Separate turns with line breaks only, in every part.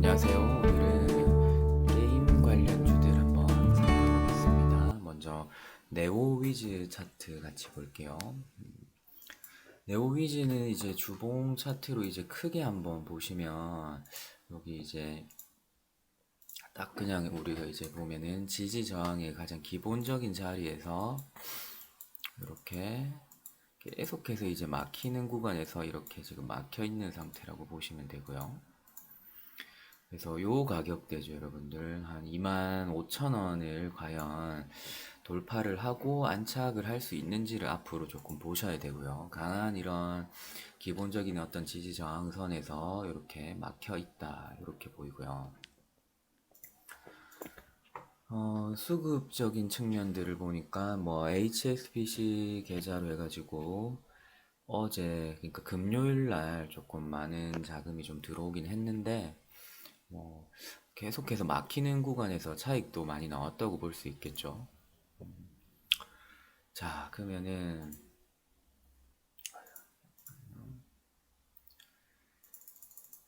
안녕하세요. 오늘은 게임 관련 주제를 한번 살펴보겠습니다. 먼저 네오위즈 차트 같이 볼게요. 네오위즈는 이제 주봉 차트로 이제 크게 한번 보시면 여기 이제 딱 그냥 우리가 이제 보면은 지지 저항의 가장 기본적인 자리에서 이렇게 계속해서 이제 막히는 구간에서 이렇게 지금 막혀 있는 상태라고 보시면 되고요. 그래서 요 가격대죠, 여러분들. 한 25,000원을 과연 돌파를 하고 안착을 할 수 있는지를 앞으로 조금 보셔야 되고요. 강한 이런 기본적인 어떤 지지 저항선에서 이렇게 막혀 있다, 이렇게 보이고요. 수급적인 측면들을 보니까 뭐 HSBC 계좌로 해가지고 어제, 그러니까 금요일 날 조금 많은 자금이 좀 들어오긴 했는데 뭐 계속해서 막히는 구간에서 차익도 많이 나왔다고 볼 수 있겠죠. 자, 그러면은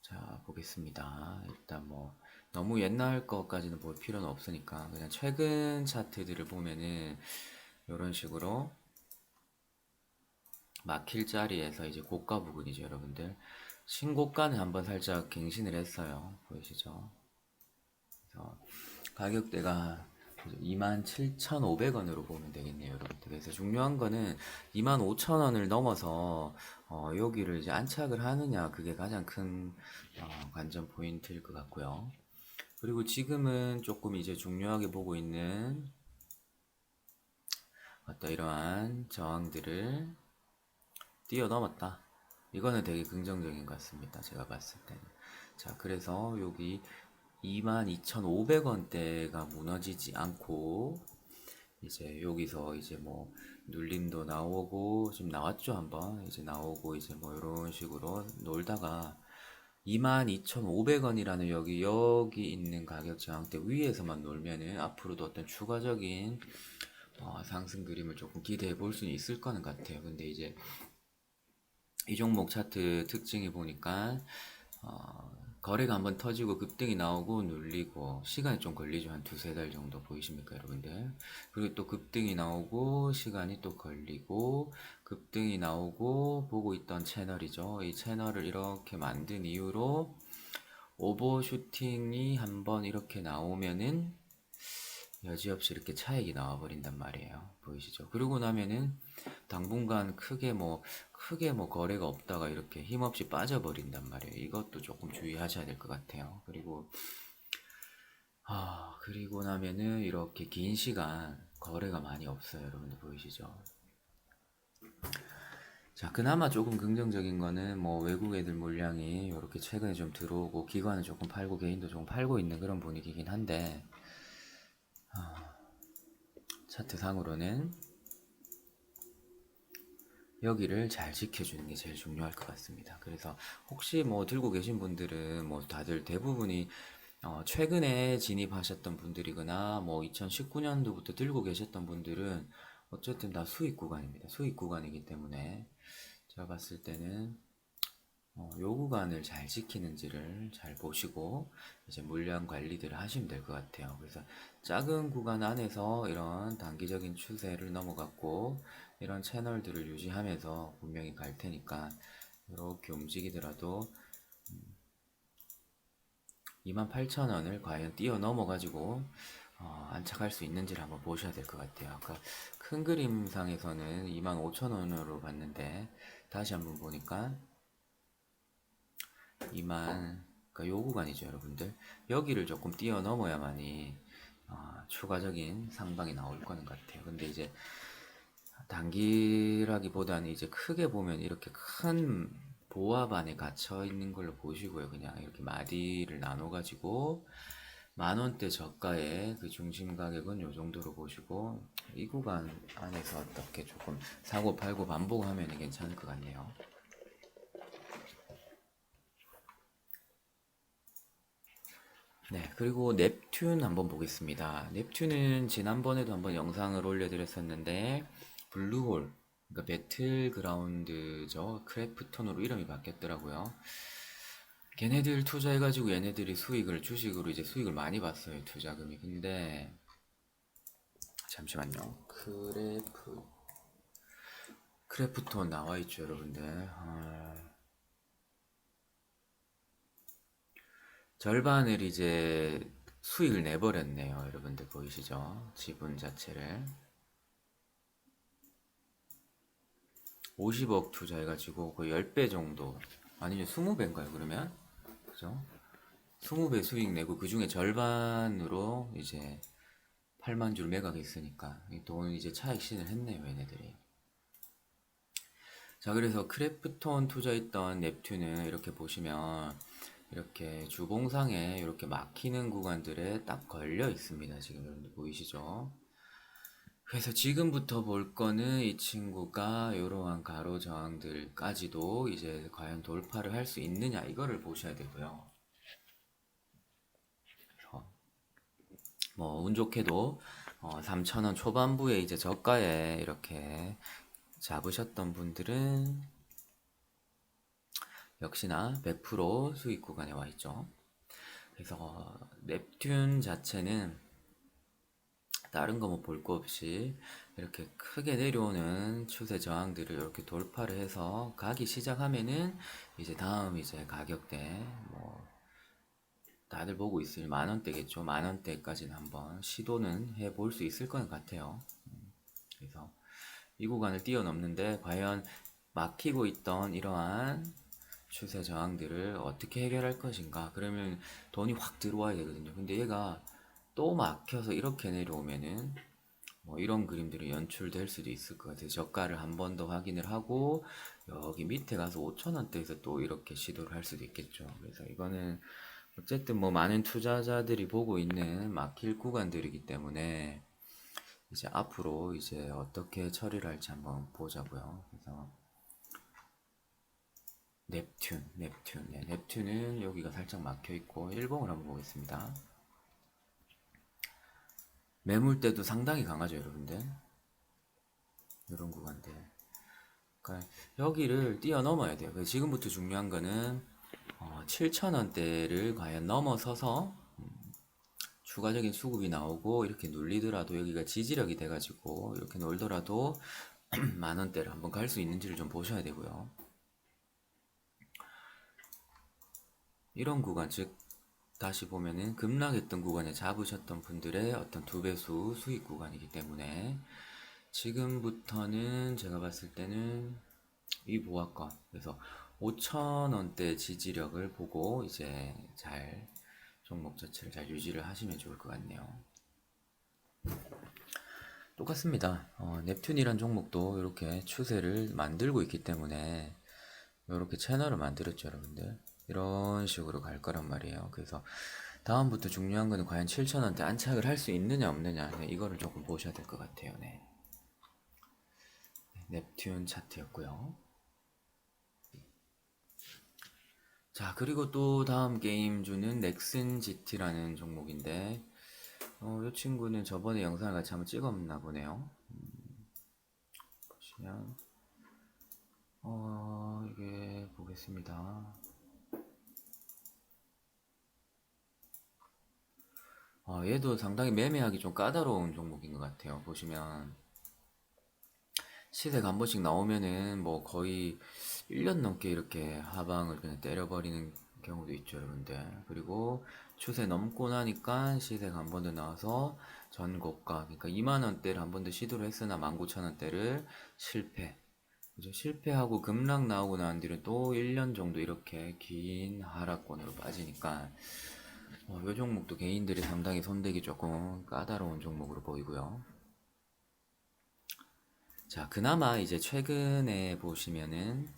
자 보겠습니다. 일단 뭐 너무 옛날 것까지는 볼 필요는 없으니까 그냥 최근 차트들을 보면은 이런 식으로 막힐 자리에서 이제 고가 부근이죠, 여러분들. 신고가는 한번 살짝 갱신을 했어요. 보이시죠? 그래서 가격대가 27,500원으로 보면 되겠네요, 여러분들. 그래서 중요한 거는 25,000원을 넘어서 여기를 이제 안착을 하느냐, 그게 가장 큰 관전 포인트일 것 같고요. 그리고 지금은 조금 이제 중요하게 보고 있는 어떤 이러한 저항들을 뛰어넘었다. 이거는 되게 긍정적인 것 같습니다, 제가 봤을 때는. 자, 그래서 여기 22,500원대가 무너지지 않고 이제 여기서 이제 뭐 눌림도 나오고 지금 나왔죠, 한번 이제 나오고 이제 뭐 이런 식으로 놀다가 22,500원이라는 여기 있는 가격 저항대 위에서만 놀면은 앞으로도 어떤 추가적인 상승 그림을 조금 기대해 볼 수는 있을 거는 같아요. 근데 이제 이 종목 차트 특징이 보니까 거래가 한번 터지고 급등이 나오고 눌리고 시간이 좀 걸리죠. 한 두세 달 정도 보이십니까, 여러분들? 그리고 또 급등이 나오고 시간이 또 걸리고 급등이 나오고 보고 있던 채널이죠. 이 채널을 이렇게 만든 이후로 오버슈팅이 한번 이렇게 나오면은 여지없이 이렇게 차익이 나와버린단 말이에요. 보이시죠? 그러고 나면은 당분간 크게 뭐 거래가 없다가 이렇게 힘없이 빠져버린단 말이에요. 이것도 조금 주의하셔야 될 것 같아요. 그리고 나면은 이렇게 긴 시간 거래가 많이 없어요. 여러분들 보이시죠? 자, 그나마 조금 긍정적인 거는 뭐 외국 애들 물량이 이렇게 최근에 좀 들어오고 기관은 조금 팔고 개인도 조금 팔고 있는 그런 분위기긴 한데 차트상으로는 여기를 잘 지켜주는 게 제일 중요할 것 같습니다. 그래서 혹시 뭐 들고 계신 분들은 뭐 다들 대부분이 최근에 진입하셨던 분들이거나 뭐 2019년도부터 들고 계셨던 분들은 어쨌든 다 수익 구간입니다. 수익 구간이기 때문에 제가 봤을 때는 요 구간을 잘 지키는지를 잘 보시고 이제 물량 관리들을 하시면 될 것 같아요. 그래서 작은 구간 안에서 이런 단기적인 추세를 넘어갔고 이런 채널들을 유지하면서 분명히 갈 테니까 이렇게 움직이더라도 28,000원을 과연 뛰어넘어 가지고 안착할 수 있는지를 한번 보셔야 될 것 같아요. 아까 큰 그림상에서는 25,000원으로 봤는데 다시 한번 보니까 2만, 그러니까 요 구간이죠, 여러분들. 여기를 조금 뛰어넘어야만이 추가적인 상방이 나올 거는 같아요. 근데 이제 단기라기보다는 이제 크게 보면 이렇게 큰 보합 안에 갇혀 있는 걸로 보시고요. 그냥 이렇게 마디를 나눠 가지고 10,000원대 저가의 그 중심 가격은 요 정도로 보시고 이 구간 안에서 어떻게 조금 사고 팔고 반복하면 괜찮을 것 같네요. 네, 그리고 넵튠 한번 보겠습니다. 넵튠은 지난번에도 한번 영상을 올려드렸었는데 블루홀, 그러니까 배틀그라운드죠. 크래프톤으로 이름이 바뀌었더라고요. 걔네들 투자해가지고 얘네들이 수익을 주식으로 이제 수익을 많이 봤어요. 투자금이. 근데 잠시만요. 크래프톤 나와 있죠, 여러분들. 절반을 이제 수익을 내버렸네요. 여러분들 보이시죠? 지분 자체를 50억 투자해가지고 거의 10배 정도, 아니면 20배인가요 그러면? 그죠? 20배 수익 내고 그 중에 절반으로 이제 8만 줄 매각했으니까 이 돈 이제 차익 실현을 했네요, 얘네들이. 자, 그래서 크래프톤 투자했던 넵튠은 이렇게 보시면 이렇게 주봉상에 이렇게 막히는 구간들에 딱 걸려 있습니다. 지금 여러분들 보이시죠? 그래서 지금부터 볼 거는 이 친구가 이러한 가로 저항들까지도 이제 과연 돌파를 할 수 있느냐, 이거를 보셔야 되고요. 뭐 운 좋게도 3,000원 초반부에 이제 저가에 이렇게 잡으셨던 분들은 역시나 100% 수익 구간에 와 있죠. 그래서 넵튠 자체는 다른 거 뭐 볼 거 없이 이렇게 크게 내려오는 추세 저항들을 이렇게 돌파를 해서 가기 시작하면은 이제 다음 이제 가격대 뭐 다들 보고 있을 만원대겠죠. 만원대까지는 한번 시도는 해볼 수 있을 것 같아요. 그래서 이 구간을 뛰어넘는데 과연 막히고 있던 이러한 추세 저항들을 어떻게 해결할 것인가. 그러면 돈이 확 들어와야 되거든요. 근데 얘가 또 막혀서 이렇게 내려오면은 뭐 이런 그림들이 연출될 수도 있을 것 같아요. 저가를 한 번 더 확인을 하고 여기 밑에 가서 5,000원대에서 또 이렇게 시도를 할 수도 있겠죠. 그래서 이거는 어쨌든 뭐 많은 투자자들이 보고 있는 막힐 구간들이기 때문에 이제 앞으로 이제 어떻게 처리를 할지 한번 보자고요. 그래서 넵튠, 네, 넵튠은 여기가 살짝 막혀 있고 일봉을 한번 보겠습니다. 매물대도 상당히 강하죠, 여러분들. 이런 구간들. 그러니까 여기를 뛰어넘어야 돼요. 그래서 지금부터 중요한 거는 7,000원대를 과연 넘어서서 추가적인 수급이 나오고 이렇게 눌리더라도 여기가 지지력이 돼가지고 이렇게 놀더라도 만원대를 한번 갈 수 있는지를 좀 보셔야 되고요. 이런 구간, 즉 다시 보면은 급락했던 구간에 잡으셨던 분들의 어떤 두 배수 수익 구간이기 때문에 지금부터는 제가 봤을 때는 이 보합권, 그래서 5,000원대 지지력을 보고 이제 잘 종목 자체를 잘 유지를 하시면 좋을 것 같네요. 똑같습니다. 넵튠이란 종목도 이렇게 추세를 만들고 있기 때문에 이렇게 채널을 만들었죠, 여러분들. 이런 식으로 갈 거란 말이에요. 그래서 다음부터 중요한 거는 과연 7,000원대 안착을 할 수 있느냐 없느냐, 네, 이거를 조금 보셔야 될 것 같아요. 네. 넵튠 차트였고요. 자, 그리고 또 다음 게임주는 넥슨 GT라는 종목인데 이 친구는 저번에 영상을 같이 한번 찍었나 보네요. 보시면 이게 보겠습니다. 얘도 상당히 매매하기 좀 까다로운 종목인 것 같아요. 보시면 시세가 한 번씩 나오면은 뭐 거의 1년 넘게 이렇게 하방을 그냥 때려버리는 경우도 있죠, 여러분들. 그리고 추세 넘고 나니까 시세가 한 번 더 나와서 전고가, 그러니까 2만원대를 한 번 더 시도를 했으나 19,000원대를 실패. 그죠? 실패하고 급락 나오고 난 뒤로 또 1년 정도 이렇게 긴 하락권으로 빠지니까 이 종목도 개인들이 상당히 손대기 조금 까다로운 종목으로 보이고요. 자, 그나마 이제 최근에 보시면은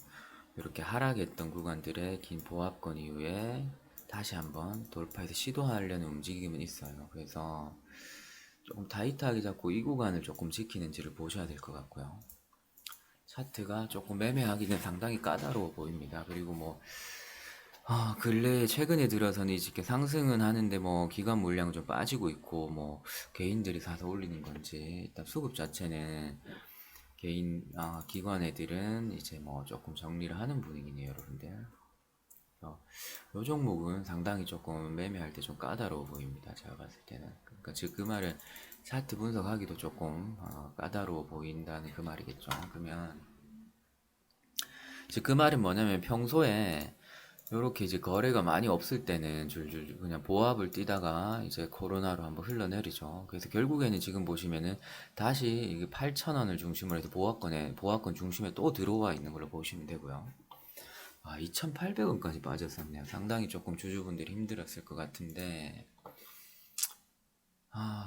이렇게 하락했던 구간들의 긴 보합권 이후에 다시 한번 돌파해서 시도하려는 움직임은 있어요. 그래서 조금 타이트하게 잡고 이 구간을 조금 지키는지를 보셔야 될 것 같고요. 차트가 조금 매매하기는 상당히 까다로워 보입니다. 그리고 뭐 근래 최근에 들어서는 이렇게 상승은 하는데 뭐 기관 물량 좀 빠지고 있고 뭐 개인들이 사서 올리는 건지 일단 수급 자체는 기관 애들은 이제 뭐 조금 정리를 하는 분위기네요, 여러분들. 이 종목은 상당히 조금 매매할 때 좀 까다로워 보입니다. 제가 봤을 때는. 그러니까 즉 그 말은 차트 분석하기도 조금 까다로워 보인다는 그 말이겠죠. 그러면 즉 그 말은 뭐냐면 평소에 요렇게 이제 거래가 많이 없을 때는 줄줄 그냥 보합을 뛰다가 이제 코로나로 한번 흘러내리죠. 그래서 결국에는 지금 보시면은 다시 이게 8,000원을 중심으로 해서 보합권 중심에 또 들어와 있는 걸로 보시면 되고요. 2,800원까지 빠졌었네요. 상당히 조금 주주분들이 힘들었을 것 같은데,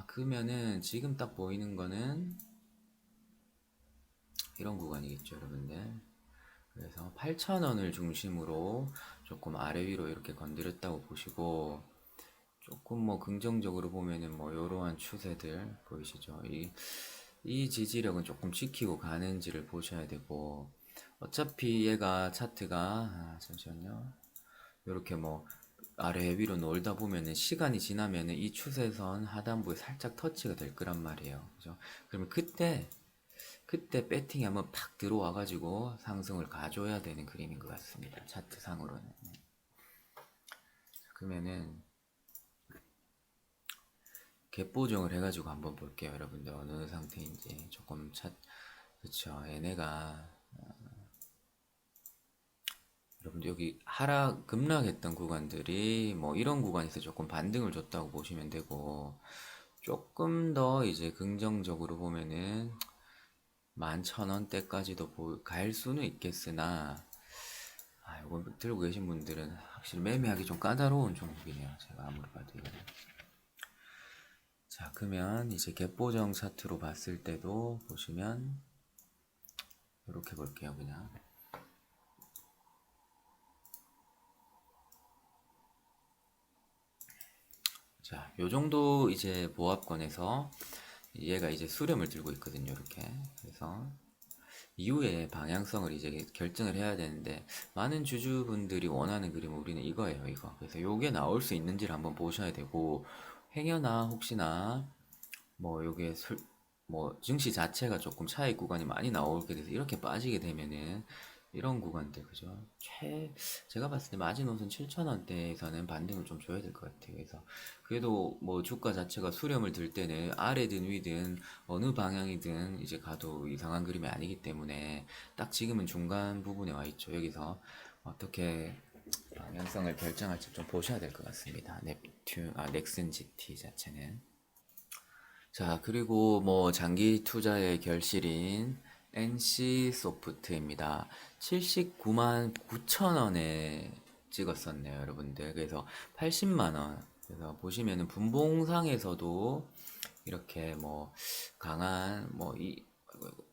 그러면은 지금 딱 보이는 거는 이런 구간이겠죠, 여러분들. 그래서 8,000원을 중심으로 조금 아래 위로 이렇게 건드렸다고 보시고, 조금 뭐 긍정적으로 보면은 뭐 이러한 추세들 보이시죠? 이 지지력은 조금 지키고 가는지를 보셔야 되고, 어차피 얘가 차트가 잠시만요. 이렇게 뭐 아래 위로 놀다 보면은 시간이 지나면은 이 추세선 하단부에 살짝 터치가 될 거란 말이에요. 그죠? 그러면 그때 배팅이 한번 팍 들어와 가지고 상승을 가져야 되는 그림인 것 같습니다. 차트 상으로는. 그러면은 갭 보정을 해가지고 한번 볼게요, 여러분들. 어느 상태인지 조금 그쵸. 얘네가 여러분들 여기 급락했던 구간들이 뭐 이런 구간에서 조금 반등을 줬다고 보시면 되고, 조금 더 이제 긍정적으로 보면은 11,000원대까지도 갈 수는 있겠으나, 이거 들고 계신 분들은 확실히 매매하기 좀 까다로운 종목이네요. 제가 아무리 봐도 이거는. 자, 그러면 이제 갭보정 차트로 봤을 때도 보시면 이렇게 볼게요, 그냥. 자, 요 정도 이제 보합권에서 얘가 이제 수렴을 들고 있거든요, 이렇게. 그래서 이후에 방향성을 이제 결정을 해야 되는데, 많은 주주분들이 원하는 그림은 우리는 이거예요, 이거. 그래서 요게 나올 수 있는지를 한번 보셔야 되고, 행여나 혹시나 뭐 요게 뭐 증시 자체가 조금 차익 구간이 많이 나오게 돼서 이렇게 빠지게 되면은 이런 구간들, 그죠? 제가 봤을 때 마지노선 7,000원대에서는 반등을 좀 줘야 될 것 같아요. 그래서 그래도 뭐 주가 자체가 수렴을 들 때는 아래든 위든 어느 방향이든 이제 가도 이상한 그림이 아니기 때문에 딱 지금은 중간 부분에 와 있죠. 여기서 어떻게 방향성을 결정할지 좀 보셔야 될 것 같습니다. 넥슨 GT 자체는. 자, 그리고 뭐 장기 투자의 결실인 NC 소프트입니다. 79만 9천 원에 찍었었네요, 여러분들. 그래서 80만 원. 그래서 보시면은 분봉상에서도 이렇게 뭐 강한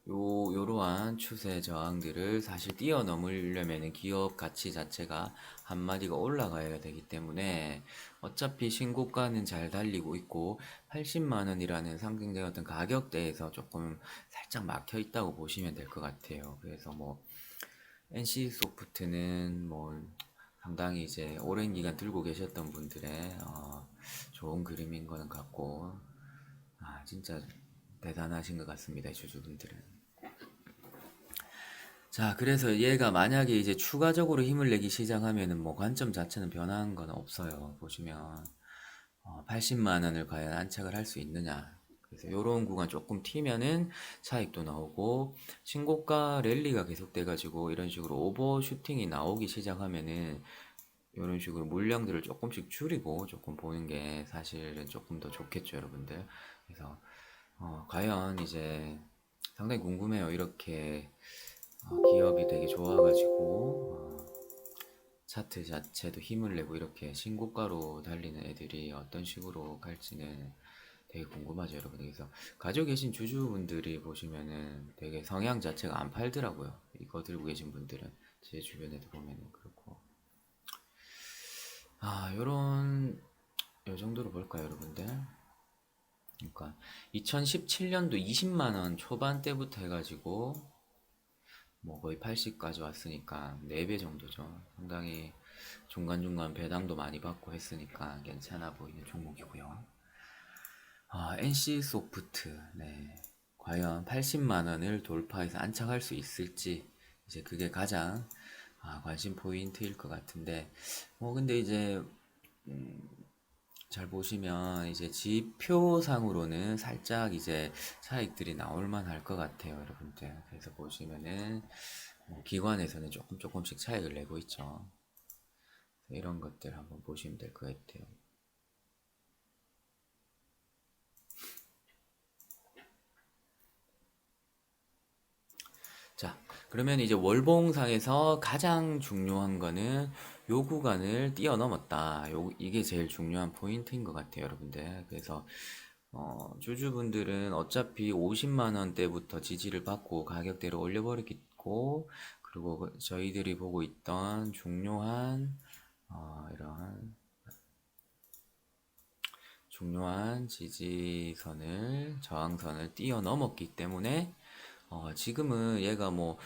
요러한 추세 저항들을 사실 뛰어넘으려면 기업 가치 자체가 한 마디가 올라가야 되기 때문에 어차피 신고가는 잘 달리고 있고 80만 원이라는 상징된 어떤 가격대에서 조금 살짝 막혀 있다고 보시면 될 것 같아요. 그래서 뭐 NC 소프트는 뭐 상당히 이제 오랜 기간 들고 계셨던 분들의 좋은 그림인 거는 같고, 진짜 대단하신 것 같습니다, 주주분들은. 자, 그래서 얘가 만약에 이제 추가적으로 힘을 내기 시작하면은 뭐 관점 자체는 변한 건 없어요. 보시면 80만 원을 과연 안착을 할 수 있느냐. 그래서 요런 구간 조금 튀면은 차익도 나오고 신고가 랠리가 계속돼 가지고 이런 식으로 오버슈팅이 나오기 시작하면은 이런 식으로 물량들을 조금씩 줄이고 조금 보는 게 사실은 조금 더 좋겠죠, 여러분들. 그래서 과연 이제 상당히 궁금해요. 이렇게 기업이 되게 좋아가지고 차트 자체도 힘을 내고 이렇게 신고가로 달리는 애들이 어떤 식으로 갈지는 되게 궁금하죠, 여러분. 그래서 가지고 계신 주주분들이 보시면은 되게 성향 자체가 안 팔더라고요. 이거 들고 계신 분들은 제 주변에도 보면은 그렇고. 요런 요 정도로 볼까요, 여러분들? 그러니까 2017년도 20만 원 초반대부터 해가지고 뭐 거의 80까지 왔으니까 4배 정도죠. 상당히 중간중간 배당도 많이 받고 했으니까 괜찮아 보이는 종목이고요. NC 소프트, 네. 과연 80만 원을 돌파해서 안착할 수 있을지, 이제 그게 가장 관심 포인트일 것 같은데, 근데 이제, 잘 보시면 이제 지표상으로는 살짝 이제 차익들이 나올 만할 것 같아요, 여러분들. 그래서 보시면은, 기관에서는 조금씩 차익을 내고 있죠. 이런 것들 한번 보시면 될 것 같아요. 자, 그러면 이제 월봉상에서 가장 중요한 거는 요 구간을 뛰어넘었다. 이게 제일 중요한 포인트인 것 같아요, 여러분들. 그래서 주주분들은 어차피 50만 원대부터 지지를 받고 가격대를 올려버리겠고, 그리고 저희들이 보고 있던 이러한 중요한 지지선을 저항선을 뛰어넘었기 때문에 지금은 얘가 뭐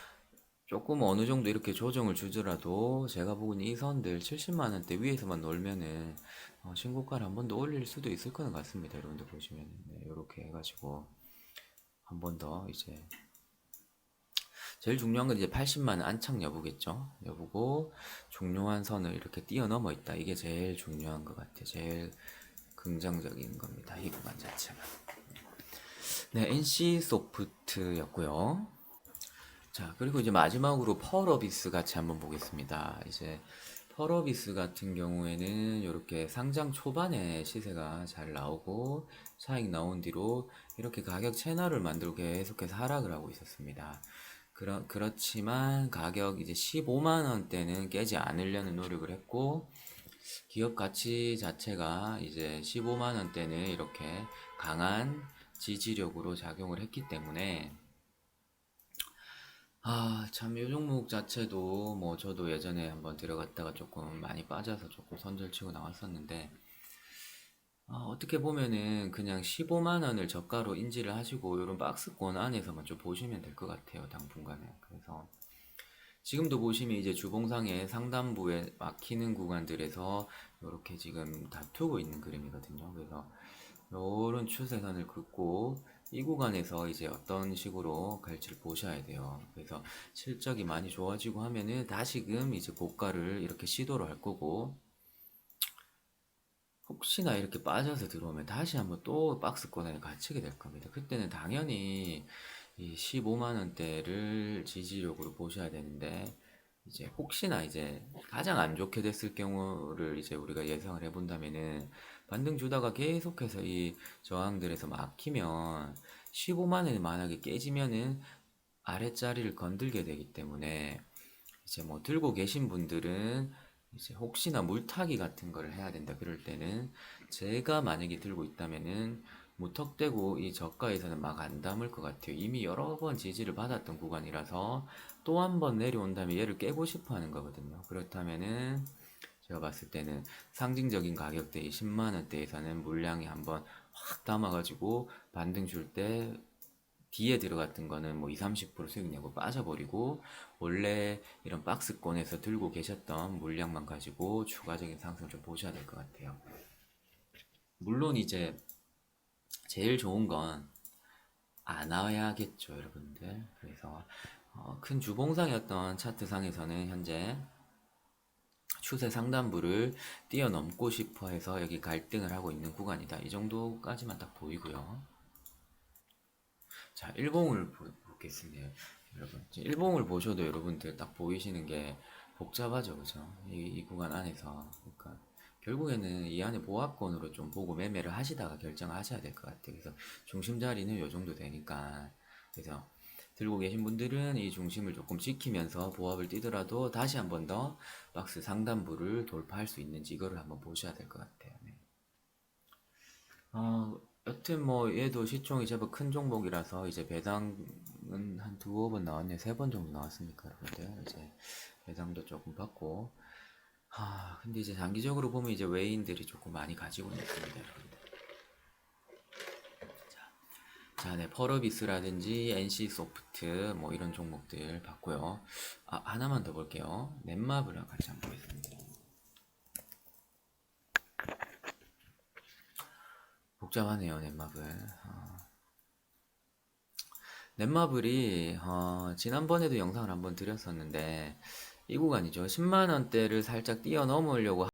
조금 어느 정도 이렇게 조정을 주더라도 제가 보기에는 이 선들 70만 원대 위에서만 놀면은 신고가를 한 번 더 올릴 수도 있을 것 같습니다. 여러분들 보시면 네, 이렇게 해가지고 한 번 더 이제 제일 중요한 건 이제 80만 원 안착 여부겠죠. 여부고 중요한 선을 이렇게 뛰어넘어 있다. 이게 제일 중요한 것 같아요. 제일 긍정적인 겁니다. 이 구간 자체가. 네, NC 소프트였고요. 자, 그리고 이제 마지막으로 펄어비스 같이 한번 보겠습니다. 이제 펄어비스 같은 경우에는 이렇게 상장 초반에 시세가 잘 나오고 차익 나온 뒤로 이렇게 가격 채널을 만들고 계속해서 하락을 하고 있었습니다. 그렇지만 가격 이제 15만 원대는 깨지 않으려는 노력을 했고 기업 가치 자체가 이제 15만 원대는 이렇게 강한 지지력으로 작용을 했기 때문에 참, 요 종목 자체도 뭐 저도 예전에 한번 들어갔다가 조금 많이 빠져서 조금 손절치고 나왔었는데, 어떻게 보면은 그냥 15만 원을 저가로 인지를 하시고 이런 박스권 안에서만 좀 보시면 될 것 같아요, 당분간은. 그래서 지금도 보시면 이제 주봉상의 상단부에 막히는 구간들에서 이렇게 지금 다투고 있는 그림이거든요. 그래서 요런 추세선을 긋고 이 구간에서 이제 어떤 식으로 갈지를 보셔야 돼요. 그래서 실적이 많이 좋아지고 하면은 다시금 이제 고가를 이렇게 시도를 할 거고 혹시나 이렇게 빠져서 들어오면 다시 한번 또 박스권에 갇히게 될 겁니다. 그때는 당연히 이 15만 원대를 지지력으로 보셔야 되는데 이제 혹시나 이제 가장 안 좋게 됐을 경우를 이제 우리가 예상을 해본다면은 반등 주다가 계속해서 이 저항들에서 막히면 15만 원이 만약에 깨지면은 아랫자리를 건들게 되기 때문에 이제 뭐 들고 계신 분들은 이제 혹시나 물타기 같은 거를 해야 된다 그럴 때는 제가 만약에 들고 있다면은 무턱대고 이 저가에서는 막 안 담을 것 같아요. 이미 여러 번 지지를 받았던 구간이라서 또 한 번 내려온 다음에 얘를 깨고 싶어 하는 거거든요. 그렇다면은 제가 봤을 때는 상징적인 가격대 10만 원대에서는 물량이 한번 확 담아가지고 반등 줄때 뒤에 들어갔던 거는 뭐 20, 30% 수익 내고 빠져버리고 원래 이런 박스권에서 들고 계셨던 물량만 가지고 추가적인 상승 좀 보셔야 될 것 같아요. 물론 이제 제일 좋은 건 안 와야겠죠, 여러분들. 그래서 큰 주봉상이었던 차트상에서는 현재 추세 상단부를 뛰어넘고 싶어 해서 여기 갈등을 하고 있는 구간이다. 이 정도까지만 딱 보이고요. 자, 일봉을 보겠습니다. 여러분, 일봉을 보셔도 여러분들 딱 보이시는 게 복잡하죠, 그죠? 이 구간 안에서. 그러니까, 결국에는 이 안에 보합권으로 좀 보고 매매를 하시다가 결정하셔야 될 것 같아요. 그래서 중심 자리는 요 정도 되니까. 그래서 들고 계신 분들은 이 중심을 조금 지키면서 보합을 뛰더라도 다시 한번 더 박스 상단부를 돌파할 수 있는지 이거를 한번 보셔야 될 것 같아요. 네. 여튼 뭐 얘도 시총이 제법 큰 종목이라서 이제 배당은 한 두어 번 나왔네, 세 번 정도 나왔으니까 여러분들 이제 배당도 조금 받고 근데 이제 장기적으로 보면 이제 외인들이 조금 많이 가지고 있습니다, 여러분들. 자, 네, 펄어비스라든지 NC 소프트 뭐 이런 종목들 봤고요. 하나만 더 볼게요. 넷마블 같이 한번 보겠습니다. 복잡하네요, 넷마블. 넷마블이 지난번에도 영상을 한번 드렸었는데 이 구간이죠. 10만 원대를 살짝 뛰어넘으려고